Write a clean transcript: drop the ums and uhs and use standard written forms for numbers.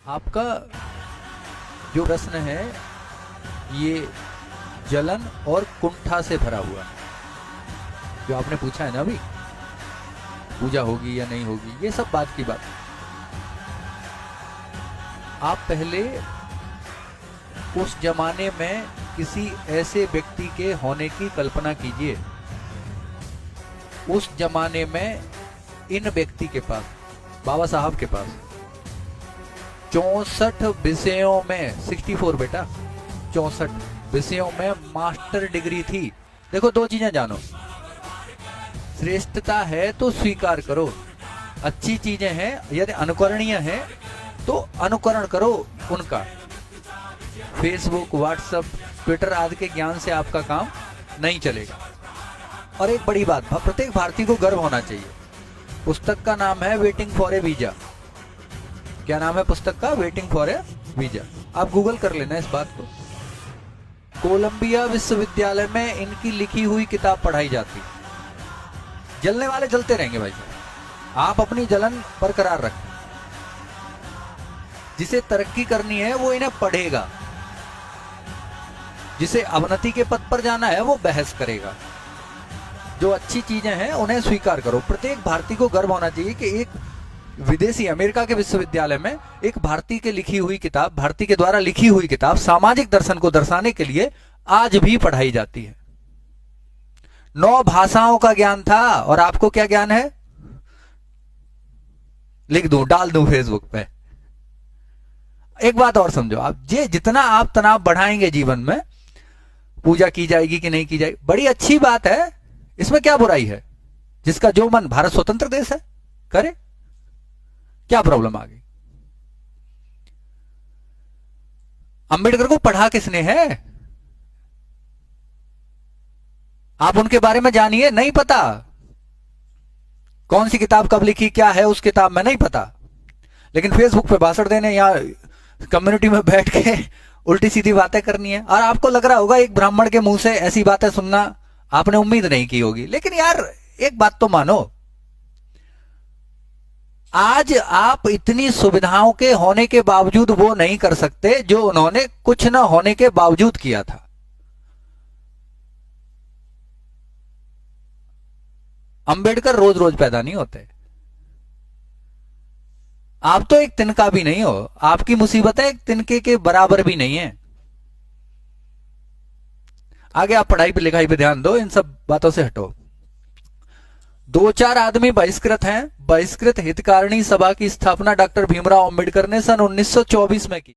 आपका जो प्रश्न है ये जलन और कुंठा से भरा हुआ है। जो आपने पूछा है ना अभी, पूजा होगी या नहीं होगी, ये सब बात की बात। आप पहले उस जमाने में किसी ऐसे व्यक्ति के होने की कल्पना कीजिए। उस जमाने में इन व्यक्ति के पास, बाबा साहब के पास 64 विषयों में 64 बेटा 64 विषयों में मास्टर डिग्री थी। देखो, दो चीजें जानो, श्रेष्ठता है तो स्वीकार करो, अच्छी चीजें हैं यदि अनुकरणीय है तो अनुकरण करो उनका। फेसबुक, व्हाट्सएप, ट्विटर आदि के ज्ञान से आपका काम नहीं चलेगा। और एक बड़ी बात, प्रत्येक भारतीय को गर्व होना चाहिए। पुस्तक का नाम है वेटिंग फॉर ए वीजा। क्या नाम है पुस्तक का? Waiting for A visa. आप गूगल कर लेना इस बात को। कोलंबिया विश्वविद्यालय में इनकी लिखी हुई किताब पढ़ाई जाती। जलने वाले जलते रहेंगे भाई साहब, आप अपनी जलन बरकरार रखें। जिसे तरक्की करनी है वो इन्हें पढ़ेगा, जिसे अवनति के पथ पर जाना है वो बहस करेगा। जो अच्छी चीजें हैं उन्हें स्वीकार करो। प्रत्येक भारतीय को गर्व होना चाहिए कि एक विदेशी अमेरिका के विश्वविद्यालय में एक भारतीय के लिखी हुई किताब, भारतीय के द्वारा लिखी हुई किताब सामाजिक दर्शन को दर्शाने के लिए आज भी पढ़ाई जाती है। 9 भाषाओं का ज्ञान था और आपको क्या ज्ञान है? लिख दूं, डाल दूं फेसबुक पे। एक बात और समझो, आप जितना आप तनाव बढ़ाएंगे जीवन में, पूजा की जाएगी कि नहीं की जाएगी, बड़ी अच्छी बात है, इसमें क्या बुराई है? जिसका जो मन, भारत स्वतंत्र देश है, करे, क्या प्रॉब्लम आ गई? अंबेडकर को पढ़ा किसने है? आप उनके बारे में जानिए, नहीं पता कौन सी किताब कब लिखी, क्या है उस किताब में, नहीं पता। लेकिन फेसबुक पे भाषण देने या कम्युनिटी में बैठ के उल्टी सीधी बातें करनी है। और आपको लग रहा होगा एक ब्राह्मण के मुंह से ऐसी बातें सुनना आपने उम्मीद नहीं की होगी। लेकिन यार एक बात तो मानो, आज आप इतनी सुविधाओं के होने के बावजूद वो नहीं कर सकते जो उन्होंने कुछ न होने के बावजूद किया था। अंबेडकर रोज रोज पैदा नहीं होते। आप तो एक तिनका भी नहीं हो, आपकी मुसीबतें एक तिनके के बराबर भी नहीं है। आगे आप पढ़ाई पे लिखाई पे ध्यान दो, इन सब बातों से हटो। 2-4 आदमी बहिष्कृत हैं। बहिष्कृत हितकारिणी सभा की स्थापना डॉक्टर भीमराव अंबेडकर ने सन 1924 में की।